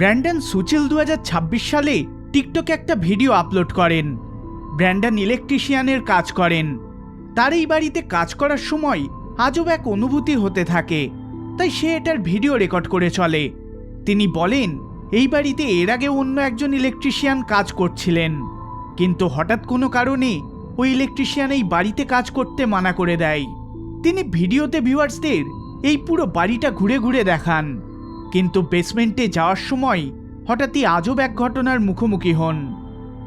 Brandon সুচিল 2026 সালে টিকটকে একটা ভিডিও আপলোড করেন। ব্র্যান্ডন ইলেকট্রিশিয়ানের কাজ করেন। তার এই বাড়িতে কাজ করার সময় আজব এক অনুভূতি হতে থাকে, তাই সে এটার ভিডিও রেকর্ড করে চলে। তিনি বলেন এই বাড়িতে এর আগে অন্য একজন ইলেকট্রিশিয়ান কাজ করছিলেন, কিন্তু হঠাৎ কোনো কারণে ওই ইলেকট্রিশিয়ান এই বাড়িতে কাজ করতে মানা করে দেয়। তিনি ভিডিওতে ভিউয়ার্সদের এই পুরো বাড়িটা ঘুরে ঘুরে দেখান, কিন্তু বেসমেন্টে যাওয়ার সময় হঠাৎই আজব এক ঘটনার মুখোমুখি হন।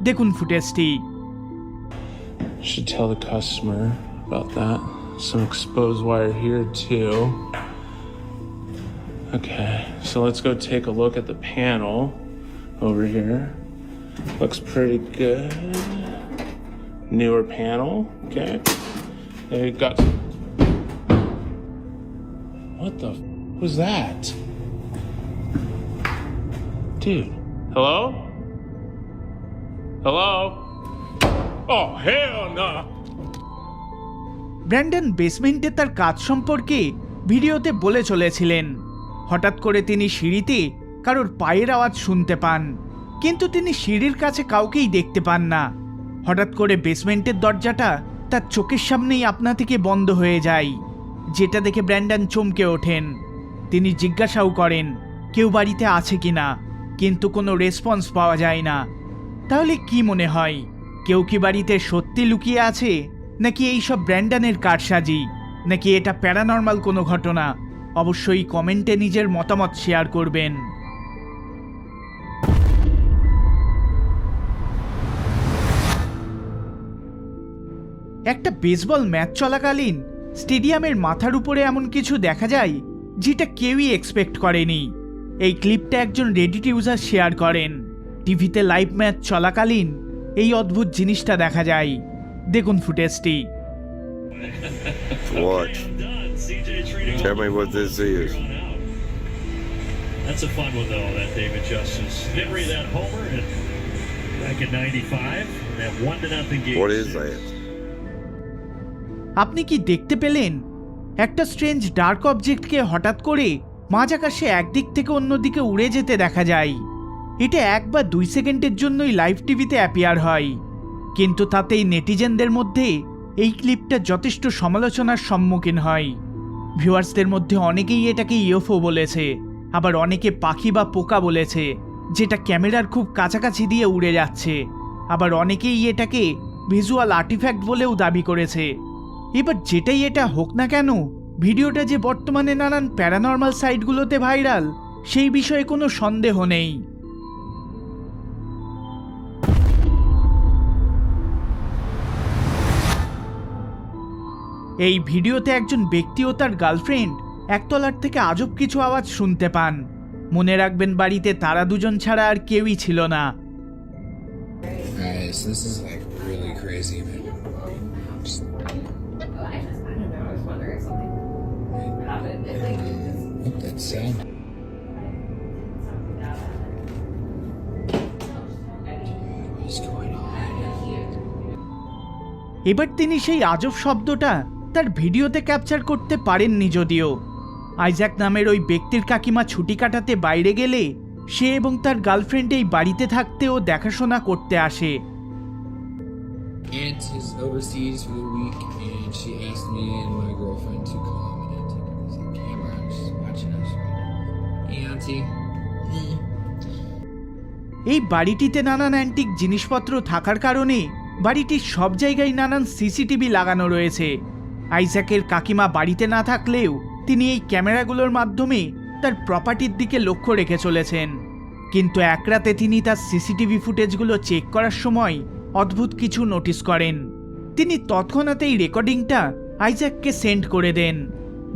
দেখুন ফুটেজটি। Should tell the customer about that. Some exposed wire here too. Okay, so let's go take a look at the panel over here. Looks pretty good. Newer panel. Okay. They got. What the was that? Dude. Hello? Hello? Oh, hell no! Brandon বেসমেন্টে তার কাজ সম্পর্কে ভিডিওতে বলে চলেছিলেন। হঠাৎ করে তিনি সিঁড়িতে কারোর পায়ের আওয়াজ শুনতে পান, কিন্তু তিনি সিঁড়ির কাছে কাউকেই দেখতে পান না। হঠাৎ করে বেসমেন্টের দরজাটা তার চোখের সামনেই আপনা থেকে বন্ধ হয়ে যায়, যেটা দেখে ব্র্যান্ডন চমকে ওঠেন। তিনি জিজ্ঞাসাও করেন কেউ বাড়িতে আছে কিনা, কিন্তু কোনো রেসপন্স পাওয়া যায় না। তাহলে কি মনে হয়, কেউ কি বাড়িতে সত্যি লুকিয়ে আছে, নাকি এইসব ব্র্যান্ডনের কারসাজি, নাকি এটা প্যারানর্মাল কোনো ঘটনা? অবশ্যই কমেন্টে নিজের মতামত শেয়ার করবেন। একটা বেসবল ম্যাচ চলাকালীন স্টেডিয়ামের মাথার উপরে এমন কিছু দেখা যায় যেটা কেউই এক্সপেক্ট করেনি। এই ক্লিপটা একজন রেডিট ইউজার শেয়ার করেন। টিভিতে লাইভ ম্যাচ চলাকালীন এই অদ্ভুত জিনিসটা দেখা যায়। দেখুন ফুটেজটি। Watch. Tell me what this is. That's a fun one though, that David Justice. Delivery that homer back in 95, that 1-0 game. What is that? আপনি কি দেখতে পেলেন? একটা স্ট্রেঞ্জ ডার্ক অবজেক্টকে হঠাৎ করে মাঝ আকাশে একদিক থেকে অন্যদিকে উড়ে যেতে দেখা যায়। এটা 1 বা 2 সেকেন্ডের জন্যই লাইভ টিভিতে অ্যাপিয়ার হয়, কিন্তু তাতেই নেটিজেনদের মধ্যে এই ক্লিপটা যথেষ্ট সমালোচনার সম্মুখীন হয়। ভিউয়ার্সদের মধ্যে অনেকেই এটাকে ইউএফও বলেছে, আবার অনেকে পাখি বা পোকা বলেছে যেটা ক্যামেরার খুব কাছাকাছি দিয়ে উড়ে যাচ্ছে, আবার অনেকেই এটাকে ভিজুয়াল আর্টিফ্যাক্ট বলেও দাবি করেছে। এবার যেটাই এটা হোক না কেন, ভিডিওটা যে বর্তমানে নানান প্যারানর্মাল সাইটগুলোতে ভাইরাল, সেই বিষয়ে কোনো সন্দেহ নেই। এই ভিডিওতে একজন ব্যক্তি ও তার গার্লফ্রেন্ড একতলার থেকে আজব কিছু আওয়াজ শুনতে পান। মনে রাখবেন বাড়িতে তারা দুজন ছাড়া আর কেউই ছিল না। Guys, this is like really crazy, man. What that sound? What's going on? এবার তিনি সেই আজব শব্দটা তার ভিডিওতে ক্যাপচার করতে পারেননি। যদিও আইজ্যাক নামের ওই ব্যক্তির কাকিমা ছুটি কাটাতে বাইরে গেলে সে এবং তার গার্লফ্রেন্ড এই বাড়িতে থাকতে ও দেখাশোনা করতে আসে। Aunt is overseas for the week, and she asked me and my girlfriend to come and take a camera. She's watching us right now. Hey, Auntie. এই বাড়িটিতে নানান অ্যান্টিক জিনিসপত্র থাকার কারণে বাড়িটির সব জায়গায় নানান সিসিটিভি লাগানো রয়েছে। আইজ্যাকের কাকিমা বাড়িতে না থাকলেও তিনি এই ক্যামেরাগুলোর মাধ্যমে তার প্রপার্টির দিকে লক্ষ্য রেখে চলেছেন। কিন্তু এক রাতে তিনি তার সিসিটিভি ফুটেজগুলো চেক করার সময় অদ্ভুত কিছু নোটিস করেন। তিনি তৎক্ষণাৎ এই রেকর্ডিংটা আইজ্যাককে সেন্ড করে দেন,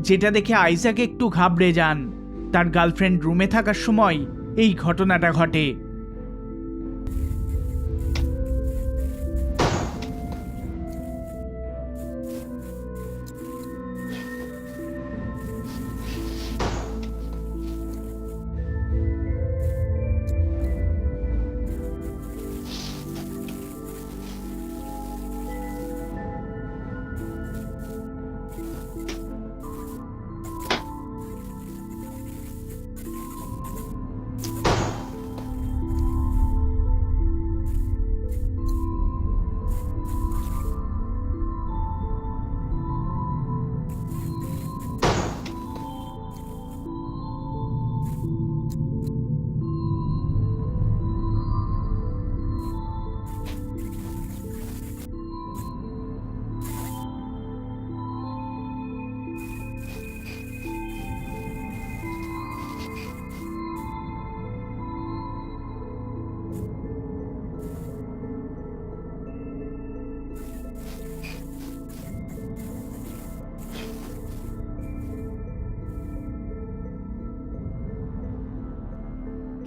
যেটা দেখে আইজ্যাক একটু ঘাবড়ে যান। তার গার্লফ্রেন্ড রুমে থাকার সময় এই ঘটনাটা ঘটে।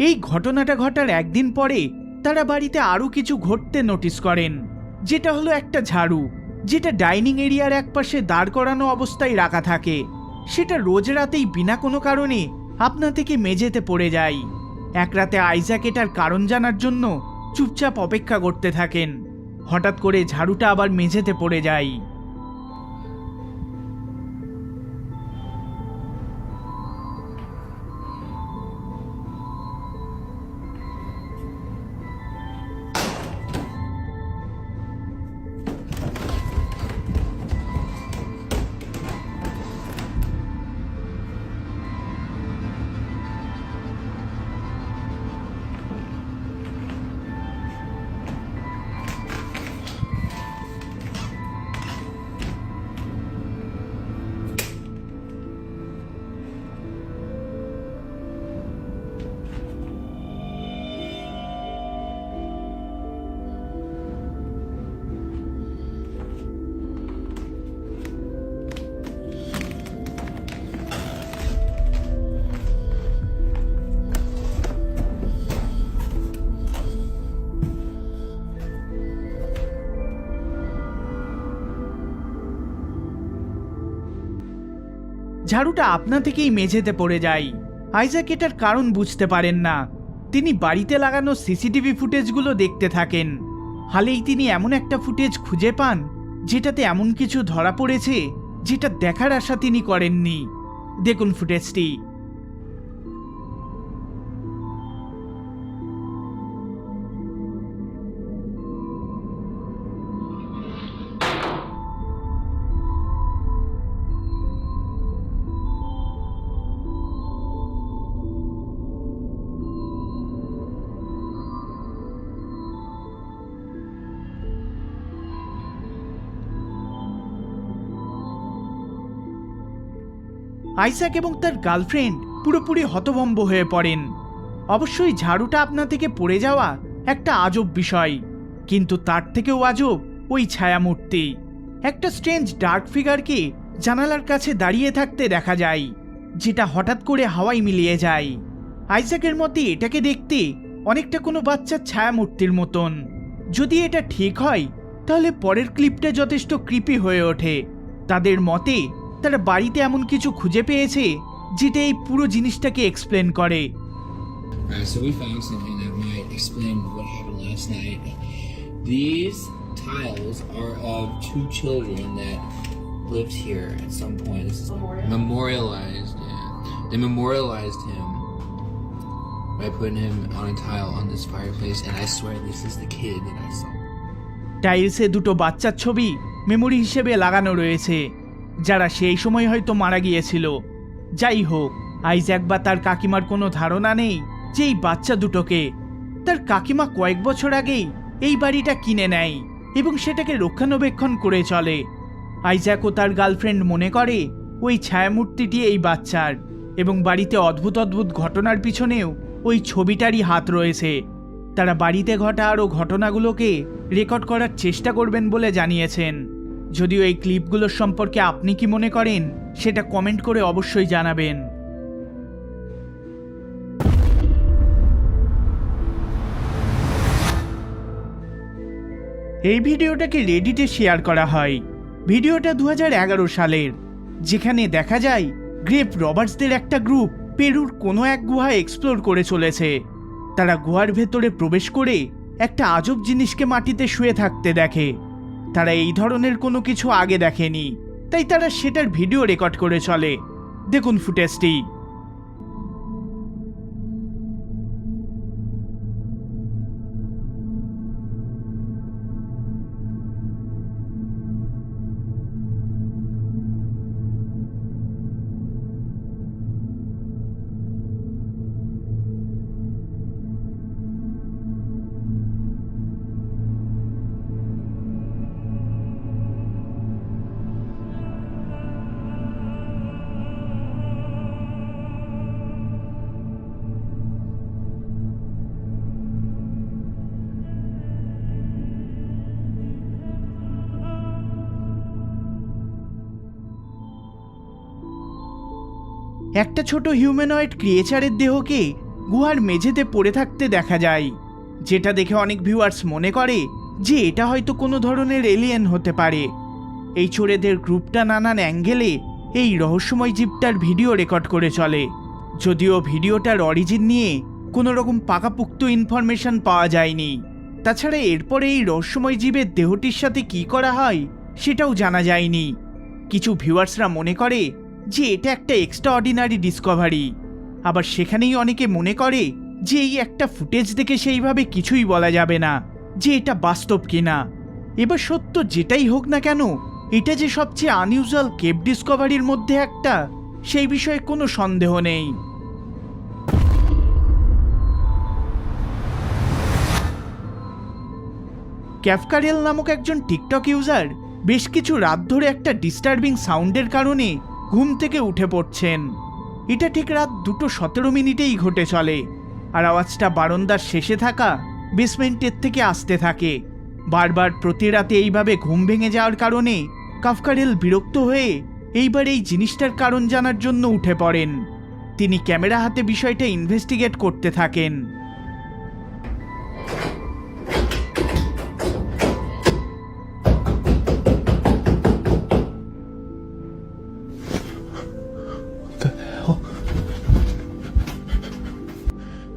এই ঘটনাটা ঘটার একদিন পরে তারা বাড়িতে আরও কিছু ঘটতে নোটিস করেন, যেটা হলো একটা ঝাড়ু, যেটা ডাইনিং এরিয়ার একপাশে দাঁড় করানো অবস্থায় রাখা থাকে। সেটা রোজ রাতেই বিনা কোনো কারণে আপনা থেকে মেঝেতে পড়ে যায়। এক রাতে আইজ্যাক এটার কারণ জানার জন্য চুপচাপ অপেক্ষা করতে থাকেন। হঠাৎ করে ঝাড়ুটা আবার মেঝেতে পড়ে যায়। ঝাড়ুটা আপনা থেকেই মেঝেতে পড়ে যায়। আইজ্যাক এটার কারণ বুঝতে পারেন না। তিনি বাড়িতে লাগানো সিসিটিভি ফুটেজগুলো দেখতে থাকেন। হালেই তিনি এমন একটা ফুটেজ খুঁজে পান যেটাতে এমন কিছু ধরা পড়েছে যেটা দেখার আশা তিনি করেননি। দেখুন ফুটেজটি। আইজ্যাক এবং তার গার্লফ্রেন্ড পুরোপুরি হতভম্ব হয়ে পড়েন। অবশ্যই ঝাড়ুটা আপনা থেকে পড়ে যাওয়া একটা আজব বিষয়, কিন্তু তার থেকেও আজব ওই ছায়ামূর্তি। একটা স্ট্রেঞ্জ ডার্ক ফিগারকে জানালার কাছে দাঁড়িয়ে থাকতে দেখা যায়, যেটা হঠাৎ করে হাওয়ায় মিলিয়ে যায়। আইজ্যাকের মতে এটাকে দেখতে অনেকটা কোনো বাচ্চার ছায়ামূর্তির মতন। যদি এটা ঠিক হয় তাহলে পরের ক্লিপটা যথেষ্ট ক্রিপি হয়ে ওঠে। তাদের মতে তারা বাড়িতে এমন কিছু খুঁজে পেয়েছে যেটা এই পুরো জিনিসটাকে এক্সপ্লেন করে। So we found something that might explain what happened last night. These tiles are of two children that lived here at some point. This is memorialized. Yeah, they memorialized him by putting him on a tile on this fireplace, and I swear this is the kid that I saw. টাইলসে দুটো বাচ্চার ছবি memory হিসেবে লাগানো রয়েছে, যারা সেই সময় হয়তো মারা গিয়েছিল। যাই হোক, আইজ্যাক বা তার কাকিমার কোনো ধারণা নেই যে এই বাচ্চা দুটোকে। তার কাকিমা কয়েক বছর আগেই এই বাড়িটা কিনে নেয় এবং সেটাকে রক্ষণাবেক্ষণ করে চলে। আইজ্যাক ও তার গার্লফ্রেন্ড মনে করে ওই ছায়ামূর্তিটি এই বাচ্চার, এবং বাড়িতে অদ্ভুত অদ্ভুত ঘটনার পিছনেও ওই ছবিটারই হাত রয়েছে। তারা বাড়িতে ঘটা আরও ঘটনাগুলোকে রেকর্ড করার চেষ্টা করবেন বলে জানিয়েছেন। যদিও এই ক্লিপগুলোর সম্পর্কে আপনি কি মনে করেন সেটা কমেন্ট করে অবশ্যই জানাবেন। এই ভিডিওটাকে রেডিটে শেয়ার করা হয়। ভিডিওটা 2011 সালের, যেখানে দেখা যায় গ্রেভ রবার্টসদের একটা গ্রুপ পেরুর কোনো এক গুহা এক্সপ্লোর করে চলেছে। তারা গুহার ভেতরে প্রবেশ করে একটা আজব জিনিসকে মাটিতে শুয়ে থাকতে দেখে। তারা এই ধরনের কোনো কিছু আগে দেখেনি, তাই তারা সেটার ভিডিও রেকর্ড করে চলে। দেখুন ফুটেজটি। একটা ছোট হিউম্যানয়েড ক্রিয়েচারের দেহকে গুহার মেঝেতে পড়ে থাকতে দেখা যায়, যেটা দেখে অনেক ভিউয়ার্স মনে করে যে এটা হয়তো কোনো ধরনের এলিয়েন হতে পারে। এই চোরেদের গ্রুপটা নানান অ্যাঙ্গেলে এই রহস্যময় জীবটার ভিডিও রেকর্ড করে চলে, যদিও ভিডিওটার অরিজিন নিয়ে কোনো রকম পাকাপুক্ত ইনফরমেশন পাওয়া যায়নি। তাছাড়া এরপরে এই রহস্যময় জীবের দেহটির সাথে কি করা হয় সেটাও জানা যায়নি। কিছু ভিউয়ার্সরা মনে করে যে এটা একটা এক্সট্রা অর্ডিনারি ডিসকভারি, আবার সেখানেই অনেকে মনে করে যে এই একটা ফুটেজ দেখে সেইভাবে কিছুই বলা যাবে না যে এটা বাস্তব কিনা। এবার সত্য যেটাই হোক না কেন, এটা যে সবচেয়ে আনইউজুয়াল কেভ ডিসকভারির মধ্যে একটা, সেই বিষয়ে কোনো সন্দেহ নেই। ক্যাফকারেল নামক একজন টিকটক ইউজার বেশ কিছু রাত ধরে একটা ডিস্টার্বিং সাউন্ডের কারণে ঘুম থেকে উঠে পড়ছেন। এটা ঠিক রাত 2:17 ঘটে চলে, আর আওয়াজটা বারান্দার শেষে থাকা বেসমেন্টের থেকে আসতে থাকে। বারবার প্রতি রাতে এইভাবে ঘুম ভেঙে যাওয়ার কারণে ক্যাফকারেল বিরক্ত হয়ে এইবার এই জিনিসটার কারণ জানার জন্য উঠে পড়েন। তিনি ক্যামেরা হাতে বিষয়টা ইনভেস্টিগেট করতে থাকেন।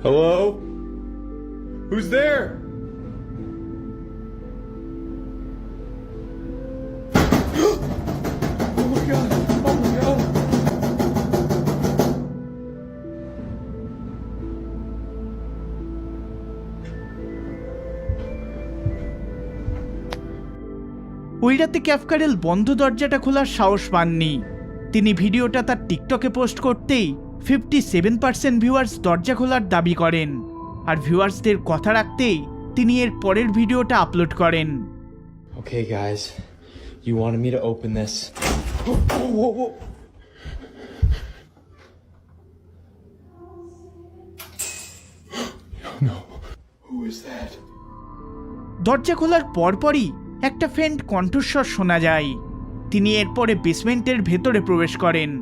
Hello? Who's there? Oh my god! Oh my god! ওই রাতে ক্যাফকারেল বন্ধ দরজাটা খোলার সাহস পাননি। তিনি ভিডিওটা তার টিকটকে পোস্ট করতেই 57% ভিউয়ার্স দরজা খোলার দাবি করেন, আর ভিউয়ার্সদের কথা রাখতেই তিনি এর পরের ভিডিওটা আপলোড করেন। Okay, guys, you wanted me to open this. No. Who is that? দরজা খোলার পরপরই একটা ফেন্ট কণ্ঠস্বর শোনা যায়। তিনি এরপরে বেসমেন্টের ভেতরে প্রবেশ করেন।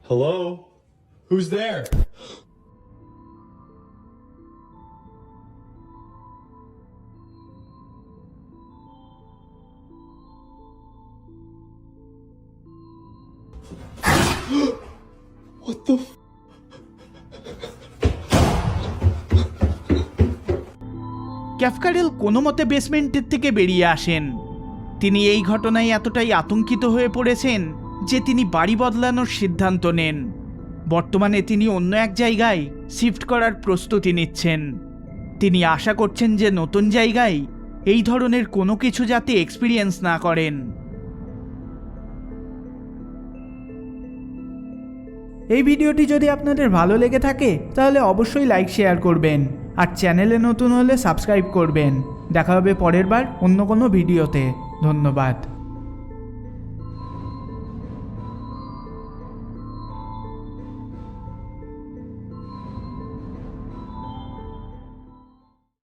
Hello? Who's there? What the f- ক্যাফকারেল কোনো মতে বেসমেন্টের থেকে বেরিয়ে আসেন। তিনি এই ঘটনায় এতটাই আতঙ্কিত হয়ে পড়েছেন যে তিনি বাড়ি বদলানোর সিদ্ধান্ত নেন। বর্তমানে তিনি অন্য এক জায়গায় শিফট করার প্রস্তুতি নিচ্ছেন। তিনি আশা করছেন যে নতুন জায়গায় এই ধরনের কোনো কিছু যাতে এক্সপিরিয়েন্স না করেন। এই ভিডিওটি যদি আপনাদের ভালো লেগে থাকে তাহলে অবশ্যই লাইক শেয়ার করবেন, আর চ্যানেলে নতুন হলে সাবস্ক্রাইব করবেন। দেখা হবে পরের বার অন্য কোনো ভিডিওতে। ধন্যবাদ।